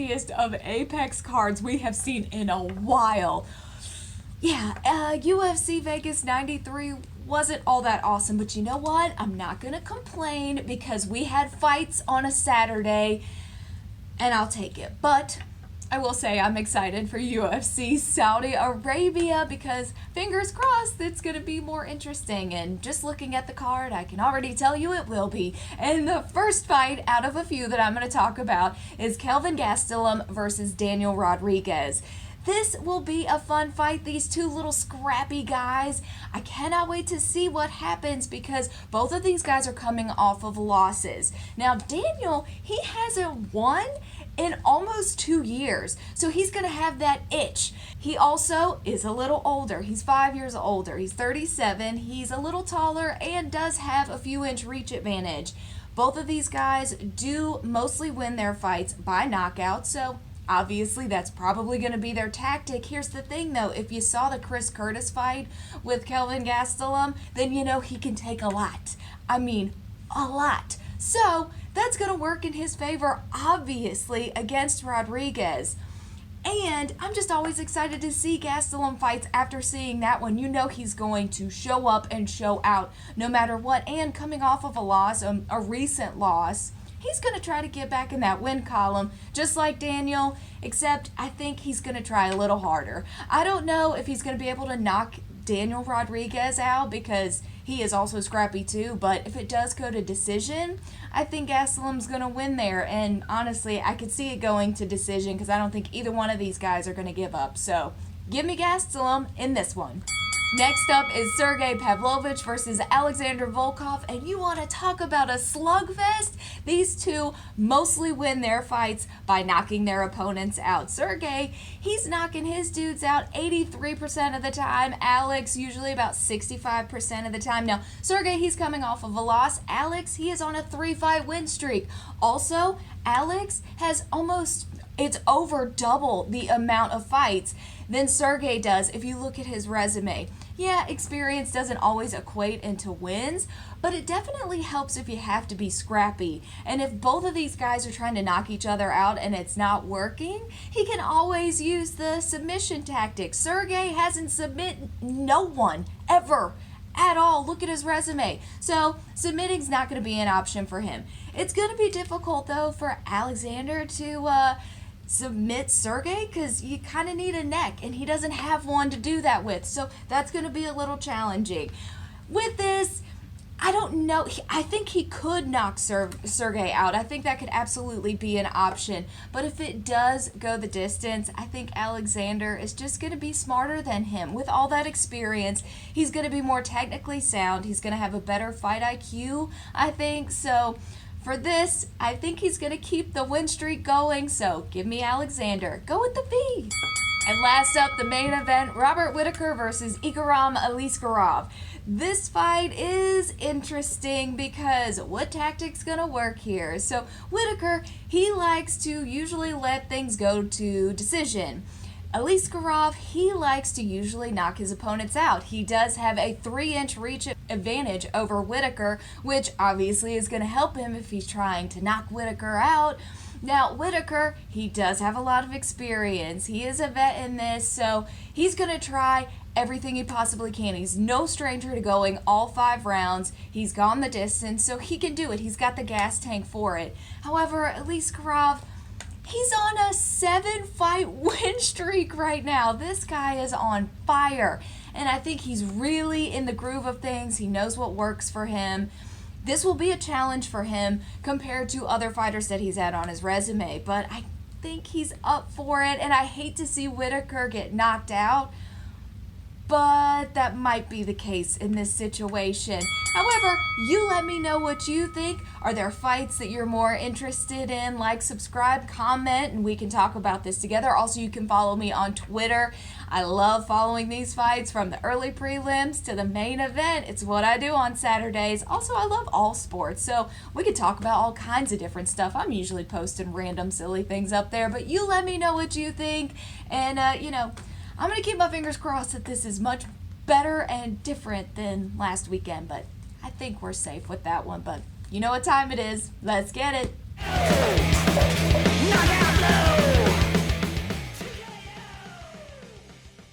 craziest of Apex cards we have seen in a while. Yeah, UFC Vegas 93 wasn't all that awesome, but you know what? I'm not going to complain because we had fights on a Saturday, and I'll take it. But I will say I'm excited for UFC Saudi Arabia because fingers crossed it's going to be more interesting. And just looking at the card, I can already tell you it will be. And the first fight out of a few that I'm going to talk about is Kelvin Gastelum versus Daniel Rodriguez. This will be a fun fight. These two little scrappy guys. I cannot wait to see what happens because both of these guys are coming off of losses. Now, Daniel, he hasn't won in almost 2 years, so he's going to have that itch. He also is a little older. He's 5 years older. He's 37. He's a little taller and does have a few inch reach advantage. Both of these guys do mostly win their fights by knockout, so obviously, that's probably going to be their tactic. Here's the thing, though. If you saw the Chris Curtis fight with Kelvin Gastelum, then you know he can take a lot. I mean, a lot. So, that's going to work in his favor, obviously, against Rodriguez. And I'm just always excited to see Gastelum fights after seeing that one. You know he's going to show up and show out no matter what. And coming off of a loss, a recent loss, he's going to try to get back in that win column, just like Daniel, except I think he's going to try a little harder. I don't know if he's going to be able to knock Daniel Rodriguez out because he is also scrappy too, but if it does go to decision, I think Gastelum's going to win there, and honestly, I could see it going to decision because I don't think either one of these guys are going to give up. So, give me Gastelum in this one. Next up is Sergei Pavlovich versus Alexandervolkov, and you want to talk about a slugfest? These two mostly win their fights by knocking their opponents out. Sergei, he's knocking his dudes out 83% of the time. Alex, usually about 65% of the time. Now, Sergei, he's coming off of a loss. Alex, he is on a 3-fight win streak. Also, Alex has it's over double the amount of fights than Sergei does if you look at his resume. Yeah, experience doesn't always equate into wins, but it definitely helps if you have to be scrappy. And if both of these guys are trying to knock each other out and it's not working, he can always use the submission tactic. Sergei hasn't submitted no one ever at all. Look at his resume. So submitting's not going to be an option for him. It's going to be difficult though for Alexander to submit Sergei because you kind of need a neck and he doesn't have one to do that with, so that's going to be a little challenging. With this, I don't know, I think he could knock Sergei out. I think that could absolutely be an option, but if it does go the distance, I think Alexander is just going to be smarter than him. With all that experience, he's going to be more technically sound, he's going to have a better fight IQ, I think. So for this, I think he's going to keep the win streak going, so give me Alexander. Go with the V. And last up, the main event, Robert Whittaker versus Ikram Aliskerov. This fight is interesting because what tactic's going to work here? So Whittaker, he likes to usually let things go to decision. Aliskerov, he likes to usually knock his opponents out. He does have a 3-inch reach advantage over Whittaker, which obviously is going to help him if he's trying to knock Whittaker out. Now, Whittaker, he does have a lot of experience. He is a vet in this, so he's going to try everything he possibly can. He's no stranger to going all 5 rounds. He's gone the distance, so he can do it. He's got the gas tank for it. However, Aliskerov, he's on a 7-fight win streak right now. This guy is on fire. And I think he's really in the groove of things. He knows what works for him. This will be a challenge for him compared to other fighters that he's had on his resume. But I think he's up for it. And I hate to see Whittaker get knocked out, but that might be the case in this situation. However, you let me know what you think. Are there fights that you're more interested in? Like, subscribe, comment, and we can talk about this together. Also, you can follow me on Twitter. I love following these fights from the early prelims to the main event. It's what I do on Saturdays. Also, I love all sports, so we could talk about all kinds of different stuff. I'm usually posting random silly things up there, but you let me know what you think. And, I'm going to keep my fingers crossed that this is much better and different than last weekend, but I think we're safe with that one. But you know what time it is. Let's get it. Knockout blow.